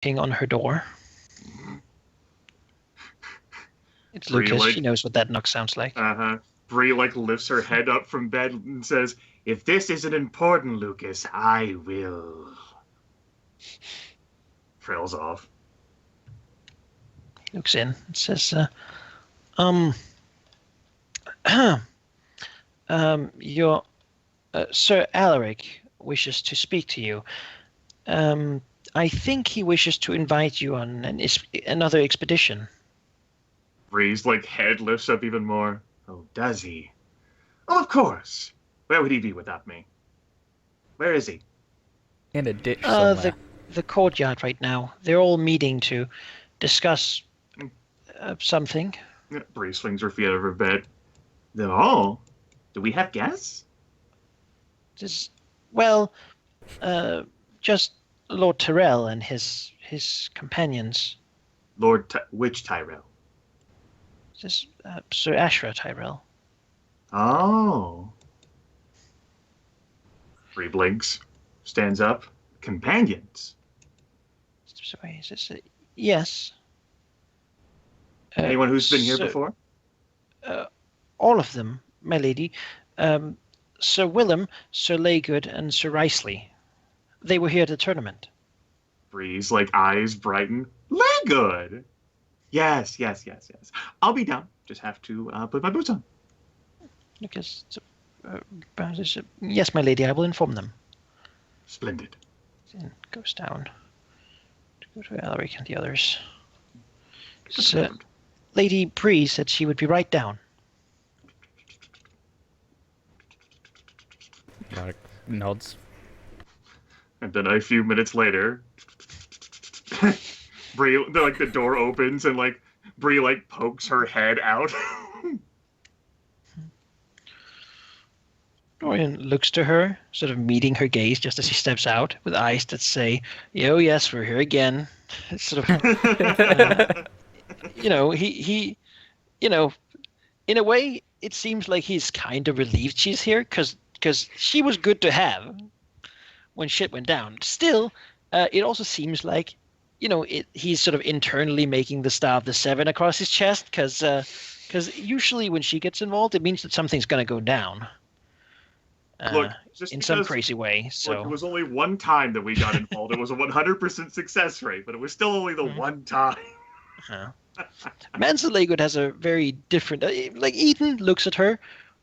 on her door. It's Bree, Lucas. She knows what that knock sounds like. Bree lifts her head up from bed and says, "If this isn't important, Lucas, I will." Trails off. Looks in and says, your Sir Alaric wishes to speak to you. I think he wishes to invite you on another expedition. Bree's head lifts up even more. Oh, does he? Oh, of course. Where would he be without me? Where is he? In a ditch somewhere. The courtyard right now. They're all meeting to discuss something. Bree swings her feet out of her bed. They're all? Do we have guests? Just Lord Tyrell and his companions. Which Tyrell? Just Sir Ashra Tyrell. Oh. Bree blinks, stands up. Companions. Sorry, is this yes? Anyone who's been here before? All of them, my lady. Sir Willem, Sir Laygood, and Sir Riceley. They were here at the tournament. Bree's eyes brighten. Laygood! Yes. I'll be down. Just have to put my boots on. Lucas, yes, my lady, I will inform them. Splendid. And goes down to go to Alaric and the others. So, Lady Bree said she would be right down. Alaric nods. And then a few minutes later, Bree, the door opens and Bree pokes her head out. Dorian looks to her, sort of meeting her gaze just as he steps out, with eyes that say, "Oh yes, we're here again." It's sort of, he, in a way, it seems like he's kind of relieved she's here, because she was good to have when shit went down. Still, it also seems like, he's sort of internally making the star of the seven across his chest, because usually when she gets involved, it means that something's going to go down. Look, in some crazy way. So look, it was only one time that we got involved. It was a 100% success rate, but it was still only the one time. Mansell Laygood has a very different. Ethan looks at her,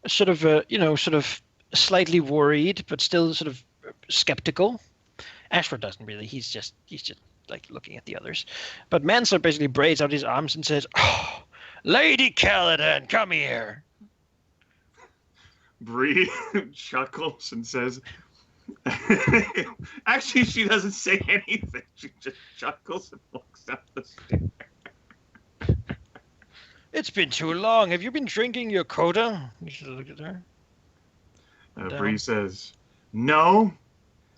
sort of slightly worried, but still sort of skeptical. Ashford doesn't really. He's just looking at the others. But Mansell basically braids out his arms and says, "Oh, Lady Caladan, come here." Bree chuckles and says, actually, she doesn't say anything. She just chuckles and walks up the stairs. It's been too long. Have you been drinking your coda? You should look at her. Bree says, No,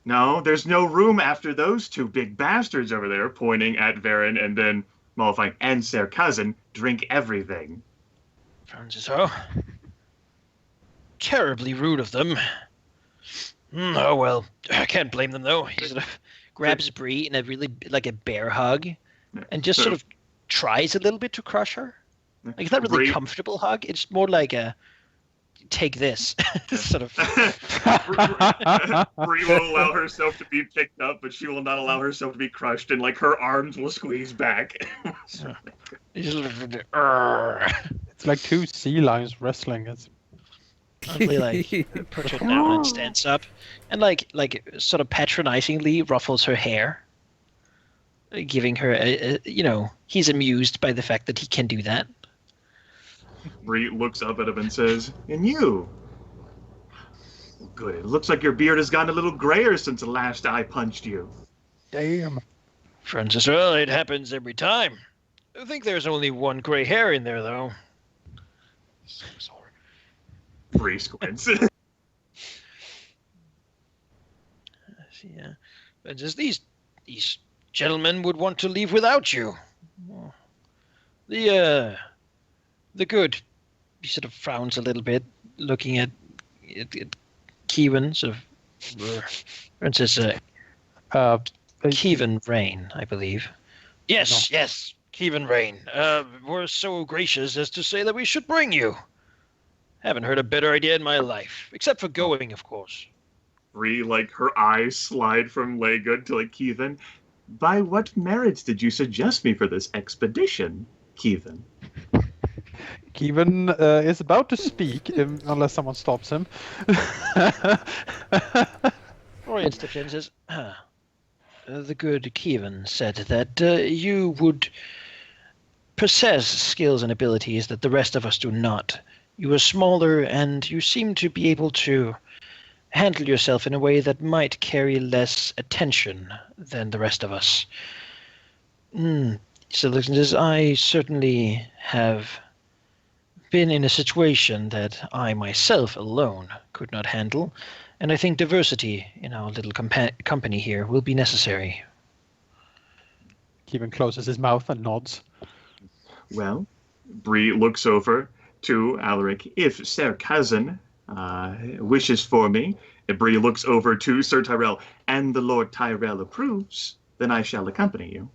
there's no room after those two big bastards over there, pointing at Varen and then mollifying, and their cousin, drink everything. Francis, terribly rude of them. Oh well, I can't blame them though. He sort of grabs Bree in a really a bear hug, and just sort of tries a little bit to crush her. It's not really a comfortable hug. It's more like a take this sort of. Bree will allow herself to be picked up, but she will not allow herself to be crushed, and her arms will squeeze back. It's like two sea lions wrestling. It's Finally, puts her down and stands up, and sort of patronizingly ruffles her hair, giving her he's amused by the fact that he can do that. Bree looks up at him and says, "And you? Good. It looks like your beard has gotten a little grayer since the last I punched you." Damn. Francis, well, it happens every time. I think there's only one gray hair in there, though. Sorry. Bree squints. Yeah, but just these gentlemen would want to leave without you. The good. He sort of frowns a little bit, looking at Kevin, sort of, and says, Kevin Rain, I believe. Yes, No. yes, Kevin Rain. Were so gracious as to say that we should bring you. Haven't heard a better idea in my life, except for going, of course. Bree, like, her eyes slide from Laygood to, like, Keithan. By what merits did you suggest me for this expedition, Keithan? Kevin is about to speak, unless someone stops him. Orion steps in and says, the good Kevin said that you would possess skills and abilities that the rest of us do not. You are smaller, and you seem to be able to handle yourself in a way that might carry less attention than the rest of us. So listeners, I certainly have been in a situation that I myself alone could not handle, and I think diversity in our little company here will be necessary. Kevin closes his mouth and nods. Well, Bree looks over to Alaric. If Sir Cousin wishes for me, if Bree looks over to Sir Tyrell, and the Lord Tyrell approves, then I shall accompany you.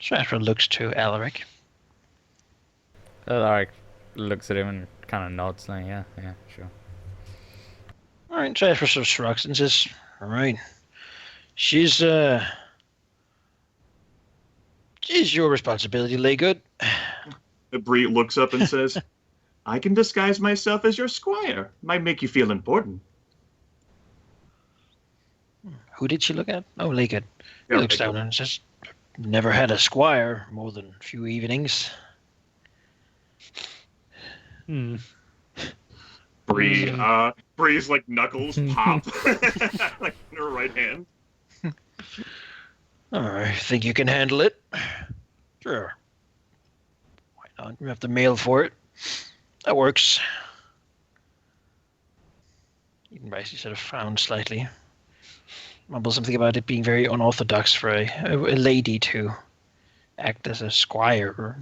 Shashra looks to Alaric. Alaric looks at him and kind of nods, like, yeah, sure. All right, Shashra sort of shrugs and says, all right, she's your responsibility, Laygood. Bree looks up and says, I can disguise myself as your squire. Might make you feel important. Who did she look at? Oh, Laygood. He Yeah, looks down and says, never had a squire more than a few evenings. Bree's like knuckles pop like in her right hand. All right, think you can handle it? Sure. Why not? You have to mail for it. That works. Eden Bryce sort of frowned slightly. Mumbled something about it being very unorthodox for a lady to act as a squire.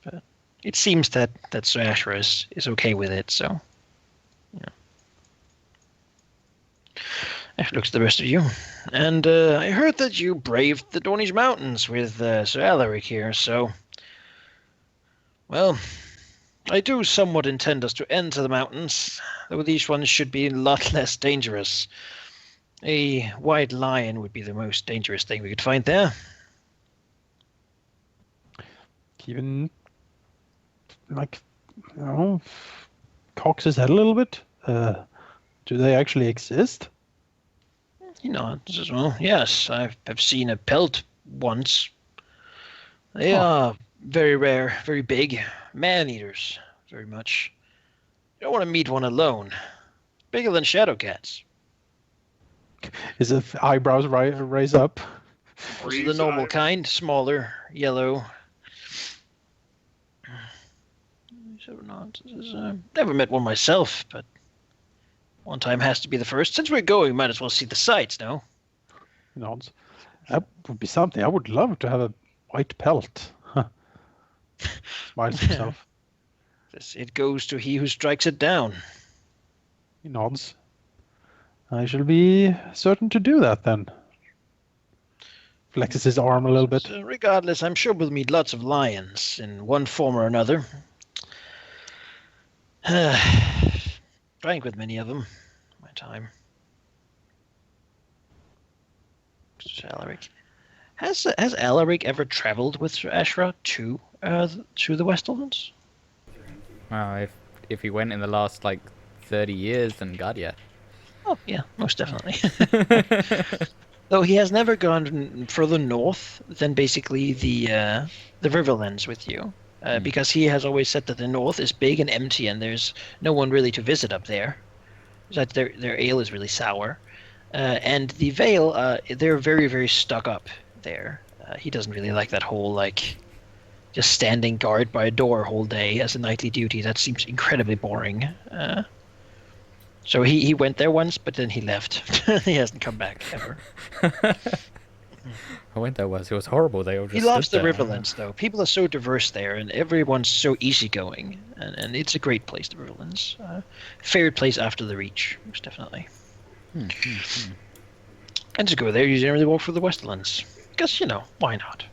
But it seems that Sir Ashra is okay with it, so... Yeah. Ashra looks at the rest of you. And I heard that you braved the Dornish Mountains with Sir Alaric here, so... Well, I do somewhat intend us to enter the mountains, though these ones should be a lot less dangerous. A white lion would be the most dangerous thing we could find there. Kevin, cocks his head a little bit. Do they actually exist? He nods as well. Yes, I've seen a pelt once. They are very rare, very big. Man-eaters, very much. You don't want to meet one alone. Bigger than shadow cats. His eyebrows raise up. Those are the normal kind, smaller, yellow. So nods. Never met one myself, but one time has to be the first. Since we're going, we might as well see the sights, no? Nods. That would be something. I would love to have a white pelt. Smiles himself. It goes to he who strikes it down. He nods. I shall be certain to do that then. Flexes his arm a little bit. Regardless, I'm sure we'll meet lots of lions in one form or another. Drank with many of them. My time. Alaric. Has Alaric ever traveled with Ashra to the Westlands? Well, if he went in the last 30 years, then God, yeah. Oh yeah, most definitely. Though he has never gone further north than basically the Riverlands with you, because he has always said that the north is big and empty, and there's no one really to visit up there. That their ale is really sour, and the Vale, they're very, very stuck up there. He doesn't really like that whole just standing guard by a door whole day as a nightly duty. That seems incredibly boring. So he went there once, but then he left. He hasn't come back ever. I went there once. It was horrible. They all just He loves the stood there. Riverlands, though. People are so diverse there, and everyone's so easygoing. And it's a great place, the Riverlands. Favorite place after the Reach, most definitely. And to go there, you generally walk through the Westerlands. Because, why not?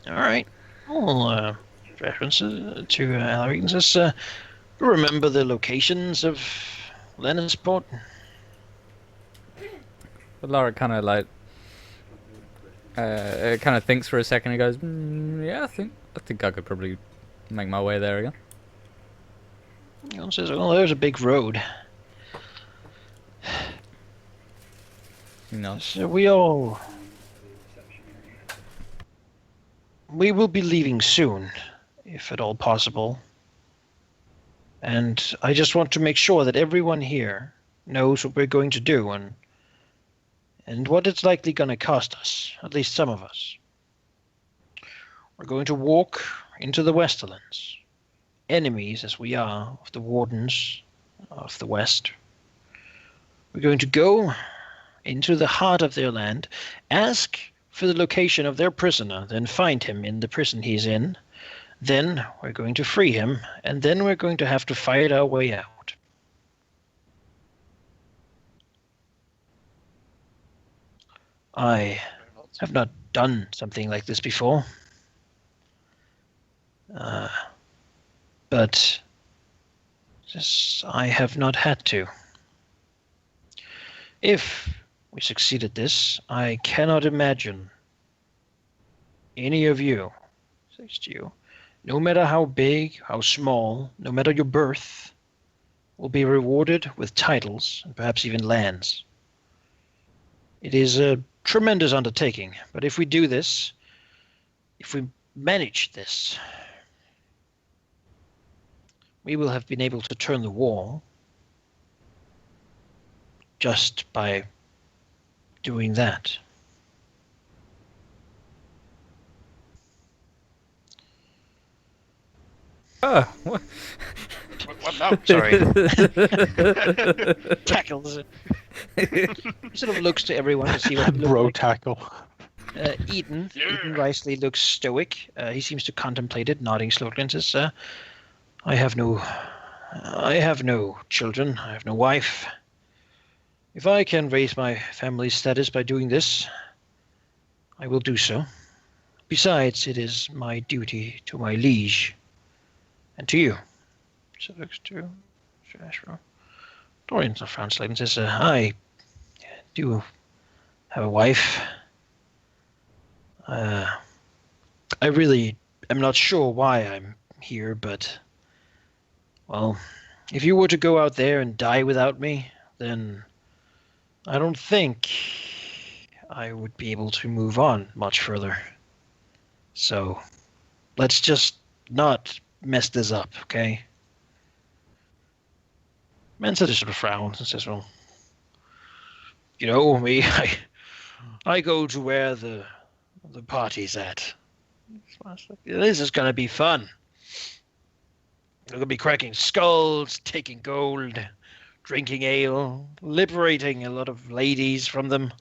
Alright. Well, references to Alaric says, remember the locations of Lennosport? But Lara kind of like, kind of thinks for a second and goes, yeah, I think I could probably make my way there again. Says, well, there's a big road. So we will be leaving soon, if at all possible. And I just want to make sure that everyone here knows what we're going to do and what it's likely going to cost us, at least some of us. We're going to walk into the Westerlands, enemies as we are of the Wardens of the West. We're going to go into the heart of their land, ask for the location of their prisoner, then find him in the prison he's in. Then we're going to free him, and then we're going to have to fight our way out. I have not done something like this before. But I have not had to. If we succeed at this, I cannot imagine any of you, says to you, no matter how big, how small, no matter your birth, will be rewarded with titles and perhaps even lands. It is a tremendous undertaking, but if we do this, if we manage this, we will have been able to turn the war just by doing that. Oh, what? What now? Sorry. Tackles. Sort of looks to everyone to see what it looks Bro like. tackle. Eden Yeah. Risley looks stoic. He seems to contemplate it, nodding slowly and says, I have no children. I have no wife. If I can raise my family's status by doing this, I will do so. Besides, it is my duty to my liege and to you. So looks to Ashro. Dorian frowns slightly and says, I do have a wife. I really am not sure why I'm here, but, well, if you were to go out there and die without me, then I don't think I would be able to move on much further. So, let's just not mess this up, okay? Mensa just sort of frowns and says, well, me, I go to where the party's at. This is going to be fun. We're going to be cracking skulls, taking gold, drinking ale, liberating a lot of ladies from them.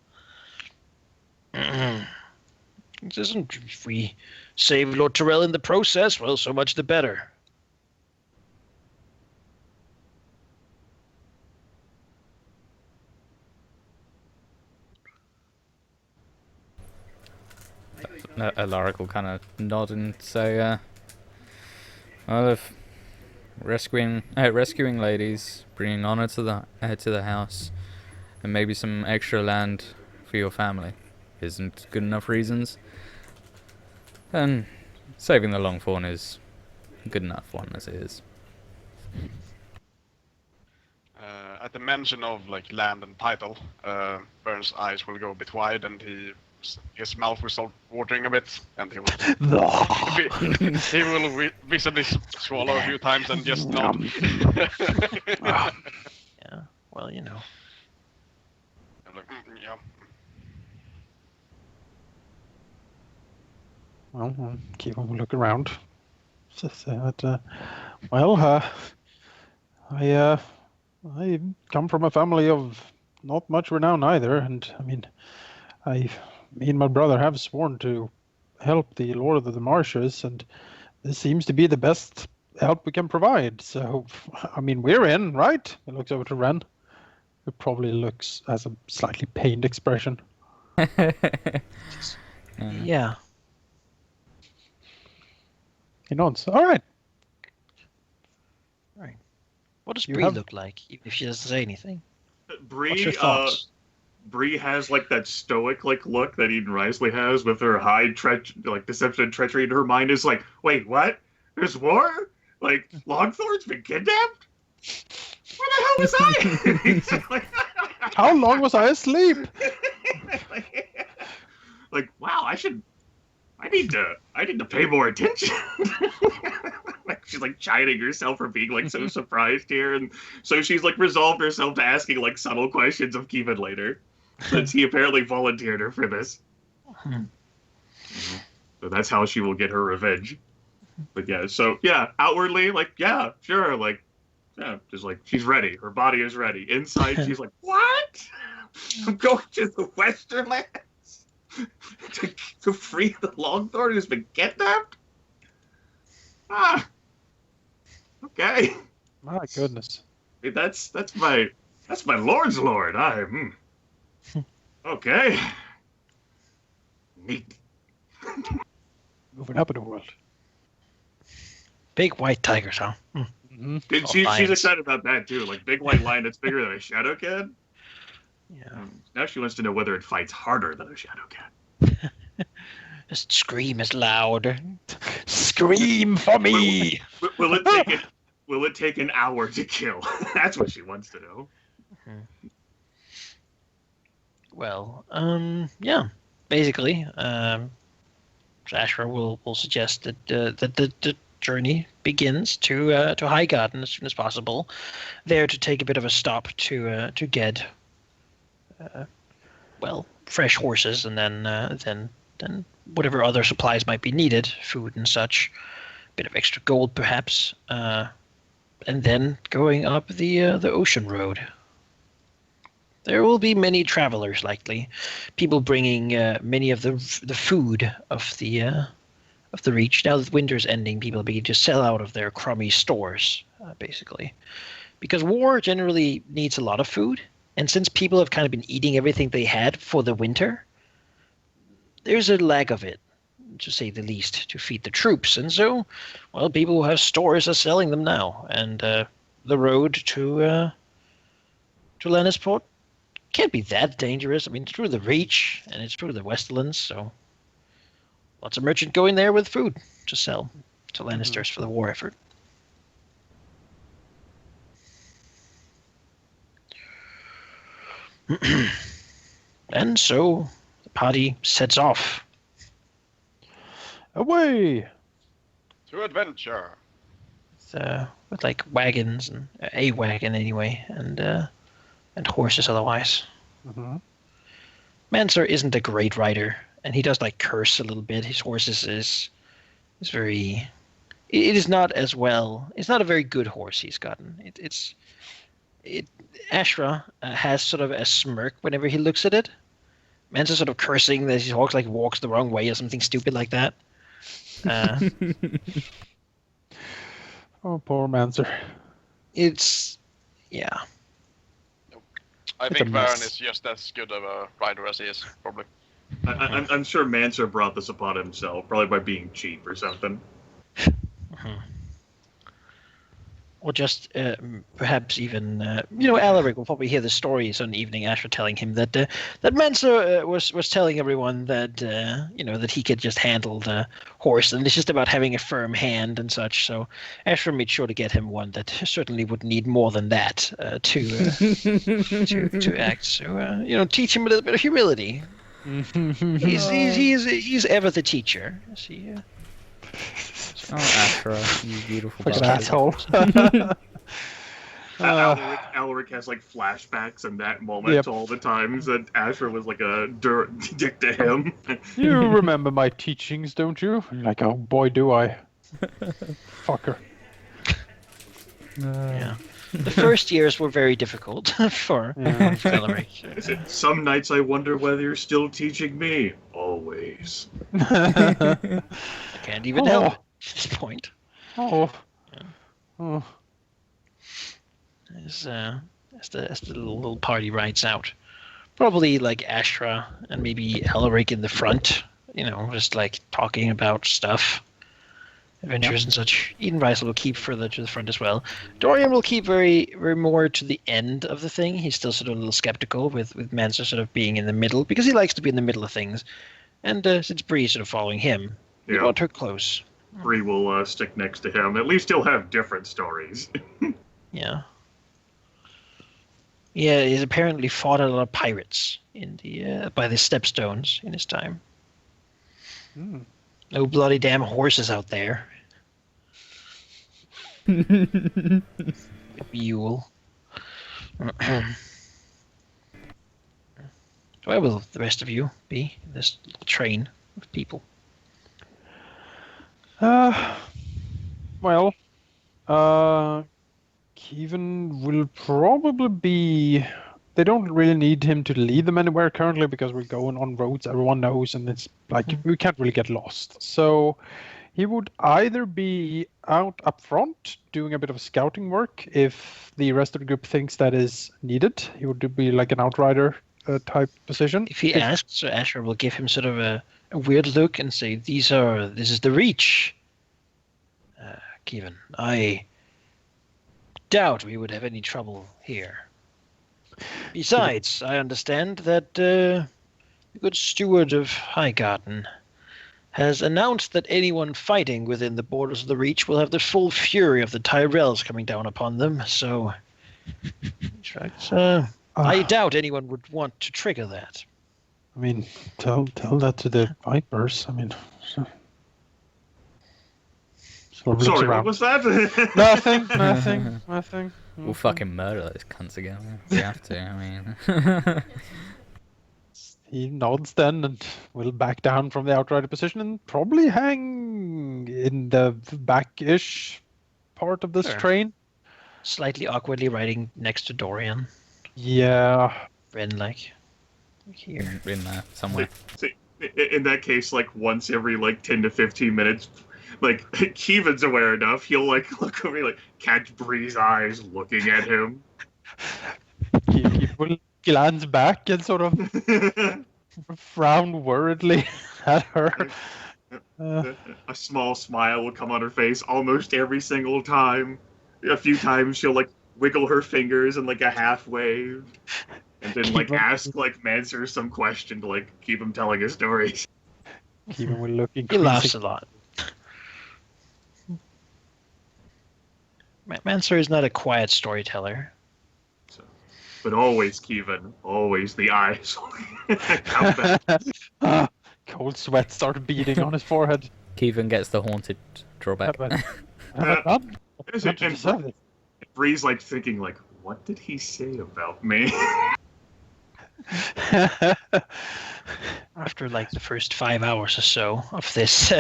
If we save Lord Tyrell in the process, well, so much the better. Alaric will kind of nod and say, well, if rescuing ladies, bringing honor to the house, and maybe some extra land for your family isn't good enough reasons, then saving the Longthorn is a good enough one as it is. At the mention of land and title, Burns' eyes will go a bit wide, and his mouth will start watering a bit, and he will visibly swallow a few times and just nod. Yeah, well, I'm like, yeah. Well, we'll keep on look around. I come from a family of not much renown either, and me and my brother have sworn to help the Lord of the Marshes, and this seems to be the best help we can provide. So, we're in, right? He looks over to Ren. who probably has a slightly pained expression. Yeah. He nods. All right. What does You Bree have- look like, even if she doesn't say anything? What's Bree, your thoughts? Bree has like that stoic like look that Eden Risley has with her high deception and treachery, and her mind is like, wait, what? There's war? Like Longthorn's been kidnapped? Where the hell was I? How long was I asleep? like, wow, I need to pay more attention. Like, she's like chiding herself for being like so surprised here, and so she's like resolved herself to asking like subtle questions of Kevin later, since he apparently volunteered her for this. So that's how she will get her revenge. But yeah, so yeah, outwardly, like, yeah, sure, like, yeah, just like she's ready. Her body is ready. Inside, she's like, what? I'm going to the Western lands to free the Longthorn who's been kidnapped? Ah, okay. My goodness. Hey, that's my lord's lord. Okay. Neat. Moving up in the world. Big white tigers, huh? Mm-hmm. She's lions. excited about that too. Like big white lion that's bigger than a shadow cat. Yeah. Now she wants to know whether it fights harder than a shadow cat. Just scream as loud. Scream for me! Will it take an hour to kill? That's what she wants to know. Well, yeah. Basically, Ashra will suggest that the journey begins to Highgarden as soon as possible, there to take a bit of a stop to get fresh horses, and then whatever other supplies might be needed, food and such, a bit of extra gold perhaps, and then going up the ocean road. There will be many travelers, likely, people bringing many of the food of the Reach. Now that winter's ending, people begin to sell out of their crummy stores, basically, because war generally needs a lot of food, and since people have kind of been eating everything they had for the winter, there's a lack of it, to say the least, to feed the troops, and so, well, people who have stores are selling them now, and the road to Lannisport can't be that dangerous. I mean, it's through the Reach, and it's through the Westerlands, so lots of merchant going there with food to sell to Lannisters for the war effort. And so the party sets off. Away! To adventure. With like wagons, and a wagon anyway, and horses otherwise. Mm-hmm. Manser isn't a great rider, and he does like curse a little bit. His horse is very. It is not as well. It's not a very good horse he's gotten. Ashra has sort of a smirk whenever he looks at it. Manser's sort of cursing that he walks the wrong way or something stupid like that. Oh, poor Manser. It's yeah. I It's think a Varen mess. is just as good of a rider as he is, probably. I'm sure Manser brought this upon himself, probably by being cheap or something. Or just perhaps even Alaric will probably hear the stories on evening Ashra telling him that Manser was telling everyone that that he could just handle the horse, and it's just about having a firm hand and such. So Ashra made sure to get him one that certainly would need more than that to act. So teach him a little bit of humility. He's ever the teacher. See. Oh, Ashra, you beautiful Like an bastard. asshole. Alaric has like flashbacks and that moment Yep. all the times that Asher was like a dick to him. You remember my teachings, don't you? You're like, oh boy, do I. Fucker. Yeah. The first years were very difficult for Yeah. Alaric. Some nights I wonder whether you're still teaching me. Always. I can't even help it Oh. at this point. Oh. Oh. as the little party rides out. Probably like Ashra and maybe Elric in the front, just like talking about stuff, adventures and such. Edenreis will keep further to the front as well. Dorian will keep very, very more to the end of the thing. He's still sort of a little skeptical with Manser sort of being in the middle because he likes to be in the middle of things. And since Bree's sort of following him, we want her close. Bree will stick next to him. At least he'll have different stories. Yeah. Yeah, he's apparently fought a lot of pirates by the stepstones in his time. No bloody damn horses out there. Mule. Where will the rest of you be in this little train of people? Well, Kevin will probably be. They don't really need him to lead them anywhere currently because we're going on roads everyone knows, and it's like we can't really get lost. So he would either be out up front doing a bit of scouting work if the rest of the group thinks that is needed. He would be like an outrider type position. If he asks, so Asher will give him sort of a weird look and say, this is the Reach. Kevin, I doubt we would have any trouble here. Besides, I understand that the good steward of Highgarden has announced that anyone fighting within the borders of the Reach will have the full fury of the Tyrells coming down upon them, so I doubt anyone would want to trigger that. I mean, tell that to the Vipers. I mean, Sorry, what was that? Nothing. We'll fucking murder those cunts again. We have to, I mean. He nods then and will back down from the outrider position and probably hang in the back-ish part of this train. Slightly awkwardly riding next to Dorian. Yeah. Ren, like here. In there, somewhere. See, in that case, like once every 10 to 15 minutes, Keevan's aware enough, he'll look over, catch Bree's eyes looking at him. He will glance back and sort of frown worriedly at her. A small smile will come on her face almost every single time. A few times she'll wiggle her fingers in a half wave, and then ask Manser some question to keep him telling his stories. Keevan will look He laughs a lot. Manser is not a quiet storyteller. But always, Kevin, always the eyes. Cold sweat started beading on his forehead. Kevin gets the haunted drawback. Bree's thinking, what did he say about me? After the first 5 hours or so of this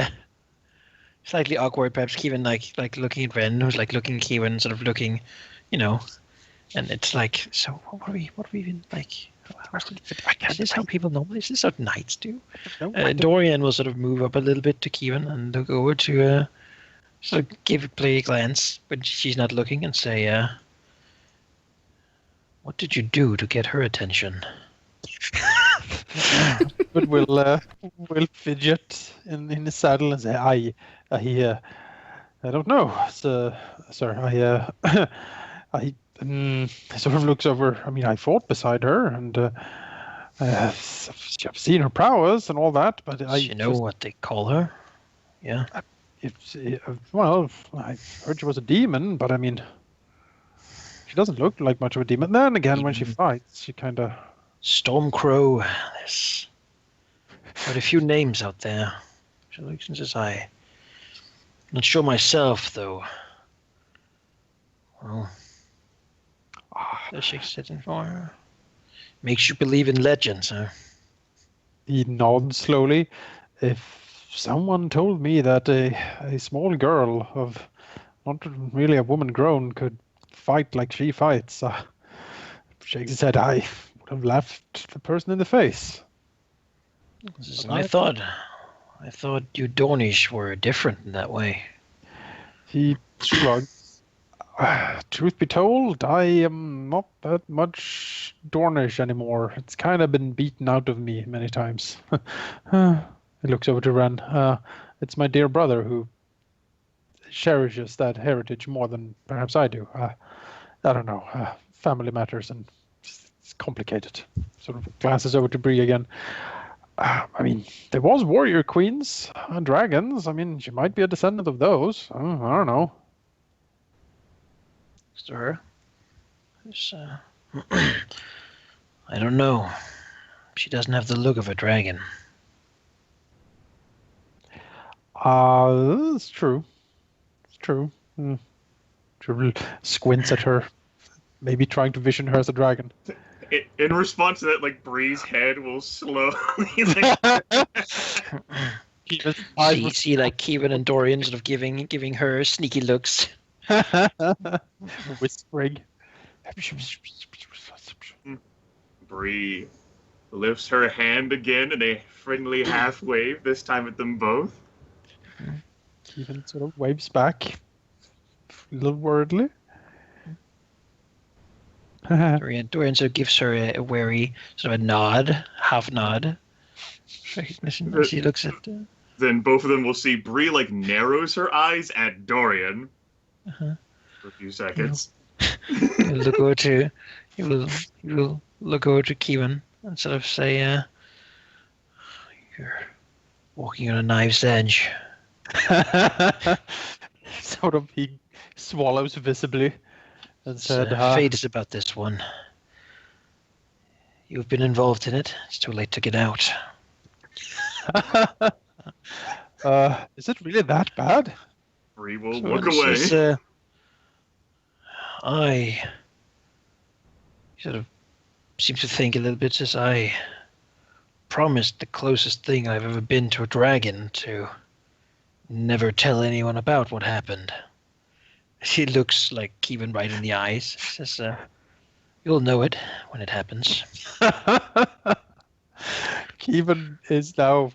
slightly awkward, perhaps Kevin looking at Ren, who's looking at Kevin, sort of looking, and it's so what are we even is this how people normally? Is this what knights do? Dorian will sort of move up a little bit to Kevin and look over to sort of play a glance when she's not looking and say, what did you do to get her attention? But we'll fidget in the saddle and say, I don't know, sir. I sort of looks over. I mean, I fought beside her, and I've seen her prowess and all that. But you know what they call her? Yeah. Well, I heard she was a demon, but I mean, she doesn't look like much of a demon. Then again, when she fights, she kind of Stormcrow. There's quite a few names out there. She looks and says, I'm not sure myself, though. Well, the chick's sitting for her. Makes you believe in legends, huh? He nods slowly. If someone told me that a small girl of not really a woman grown could fight like she fights, shakes his head, I would have laughed the person in the face. This is my thought. I thought you Dornish were different in that way. He shrugs. Truth be told, I am not that much Dornish anymore. It's kind of been beaten out of me many times. He looks over to Ren. It's my dear brother who cherishes that heritage more than perhaps I do. I don't know. Family matters, and it's complicated. Sort of glances over to Bree again. I mean, there was warrior queens and dragons. I mean, she might be a descendant of those. I don't know. To her. I don't know. She doesn't have the look of a dragon. It's true. It's true. She squints at her, maybe trying to vision her as a dragon. In response to that, like, Bree's head will slowly, like... see, like, Kevin and Dorian sort of giving her sneaky looks. Whispering. Bree lifts her hand again in a friendly half wave, this time at them both. Kevin sort of waves back, a little worriedly. Dorian sort of gives her a wary sort of a nod, half nod. Recognition as she looks at. Then both of them will see Bree like narrows her eyes at Dorian for a few seconds. You will look over to Kevin and sort of say, "You're walking on a knife's edge." Sort of, he swallows visibly and said, "Fate is about this one. You've been involved in it. It's too late to get out." Is it really that bad? Bree will look away. I sort of seems to think a little bit, says, I promised the closest thing I've ever been to a dragon to never tell anyone about what happened. She looks like Kevin right in the eyes. Says, you'll know it when it happens. Kevin is now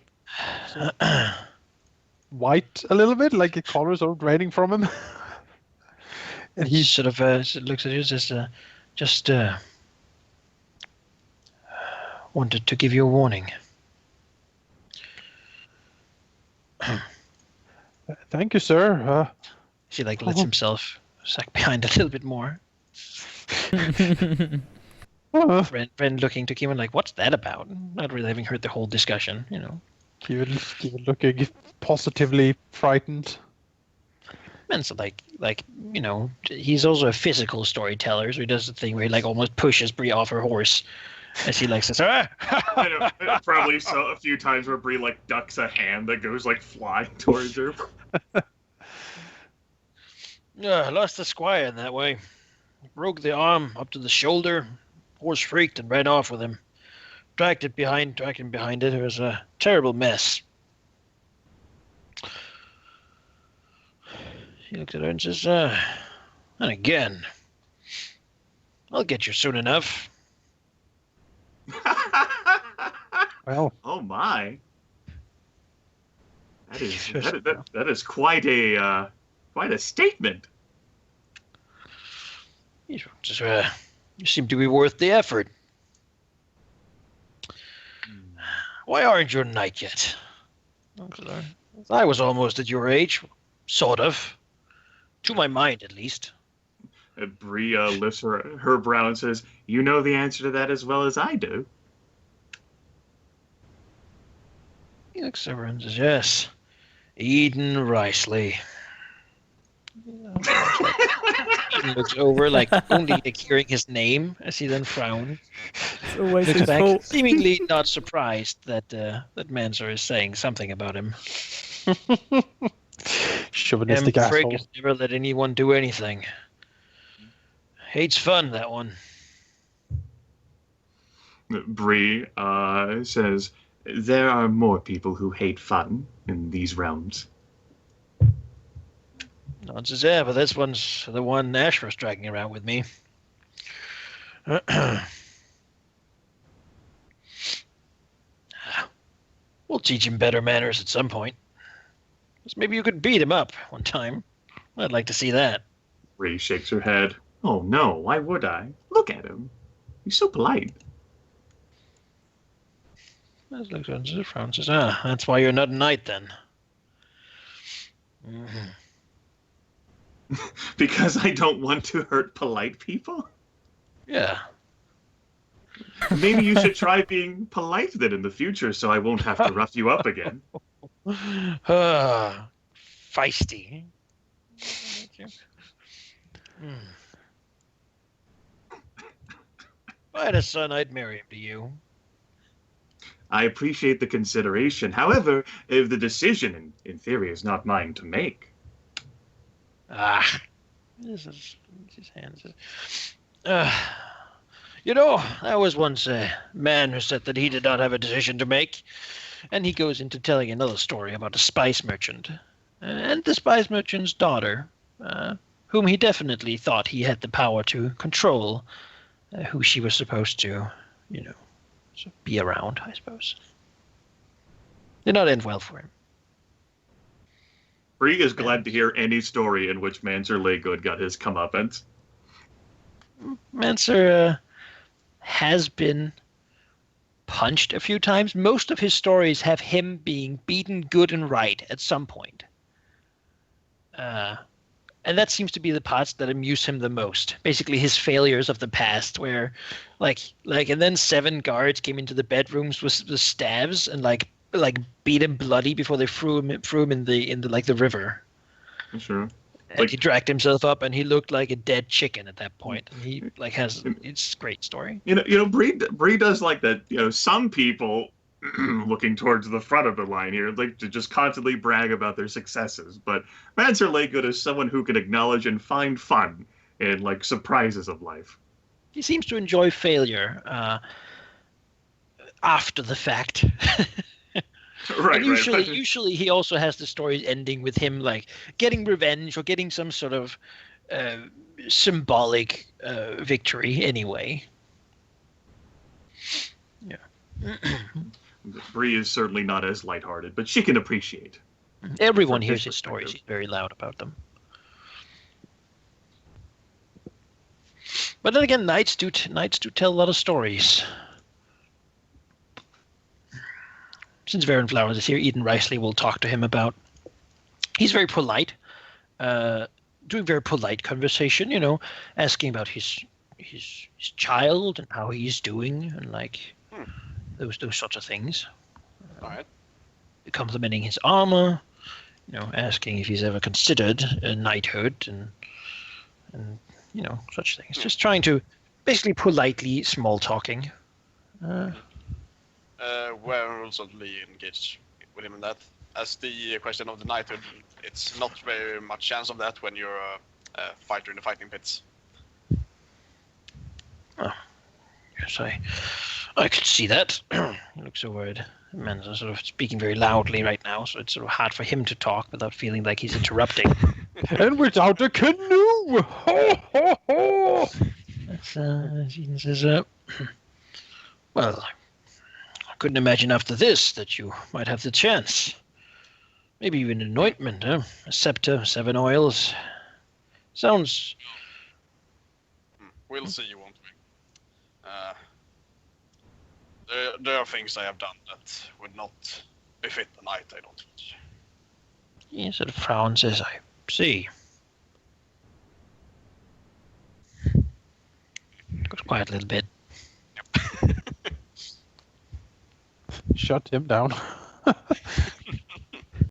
white a little bit, like the color sort of draining from him. And he sort of looks at you and says, just wanted to give you a warning. Thank you, sir. He like lets himself sack behind a little bit more. Ren looking to Kevin like, what's that about? Not really having heard the whole discussion, you know. Kevin looking positively frightened. And so like you know, he's also a physical storyteller, so he does the thing where he like almost pushes Bree off her horse as he like says, I know, probably saw a few times where Bree like ducks a hand that goes like flying towards her. I lost the squire in that way. Broke the arm up to the shoulder. Horse freaked and ran off with him. Dragged him behind it. It was a terrible mess. He looks at her and says, and again, I'll get you soon enough. Well, oh my, that is quite a statement. You seem to be worth the effort. Why aren't you a knight yet? I was almost at your age, sort of. To my mind, at least. Bree lifts her brow and says, you know the answer to that as well as I do. He looks over and says, yes. Eden Riceley. Eden looks over, like only like, hearing his name as he then frowns. It's always Looks his back, fault. seemingly not surprised that Mansour is saying something about him. Chauvinistic asshole. Frigg has never let anyone do anything. Hates fun, that one. Bree says, there are more people who hate fun in these realms. Nods says, yeah, but this one's the one Ashra's dragging around with me. We'll teach him better manners at some point. Maybe you could beat him up one time. I'd like to see that. Bree shakes her head. Oh no, why would I? Look at him. He's so polite. Let's look at the Francis. Ah, that's why you're not a knight then. Mm-hmm. Because I don't want to hurt polite people? Yeah. Maybe you should try being polite then in the future so I won't have to rough you up again. Feisty. If I had a son, I'd marry him to you. I appreciate the consideration. However, if the decision, in theory, is not mine to make. Ah. This is his hands. You know, there was once a man who said that he did not have a decision to make, and he goes into telling another story about a spice merchant, and the spice merchant's daughter, whom he definitely thought he had the power to control, who she was supposed to, be around, I suppose. Did not end well for him. Bree is glad to hear any story in which Manser Laygood got his comeuppance. Manser has been punched a few times. Most of his stories have him being beaten good and right at some point. And that seems to be the parts that amuse him the most. Basically, his failures of the past, where, and then 7 guards came into the bedrooms with staves and beat him bloody before they threw him in the river. Sure. And he dragged himself up, and he looked like a dead chicken at that point. And he it's a great story. Bree does like that. Some people looking towards the front of the line here, like to just constantly brag about their successes. But Manser Laygood is someone who can acknowledge and find fun in surprises of life. He seems to enjoy failure after the fact. Right. And usually he also has the stories ending with him getting revenge or getting some sort of symbolic victory anyway. Yeah. Bree is certainly not as lighthearted, but she can appreciate. Everyone hears his stories. He's very loud about them. But then again, knights do tell a lot of stories. Since Varen Flowers is here, Eden Riceley will talk to him about. He's very polite, doing very polite conversation. Asking about his child and how he's doing, and those sorts of things. All right. Complimenting his armor, asking if he's ever considered a knighthood and such things. Just trying to basically politely small talking. We're also engaged with him in that. As the question of the knighthood, it's not very much chance of that when you're a fighter in the fighting pits. Oh, yes, I could see that. He looks so worried. The man's sort of speaking very loudly right now, so it's sort of hard for him to talk without feeling like he's interrupting. And without a canoe! Ho, ho, ho! Eden says, well, I couldn't imagine after this that you might have the chance. Maybe even an anointment, a scepter, 7 oils. Sounds... We'll see, won't we? There are things I have done that would not befit the knight, I don't think. He sort of frowns as I see. Goes quiet a little bit. Shut him down.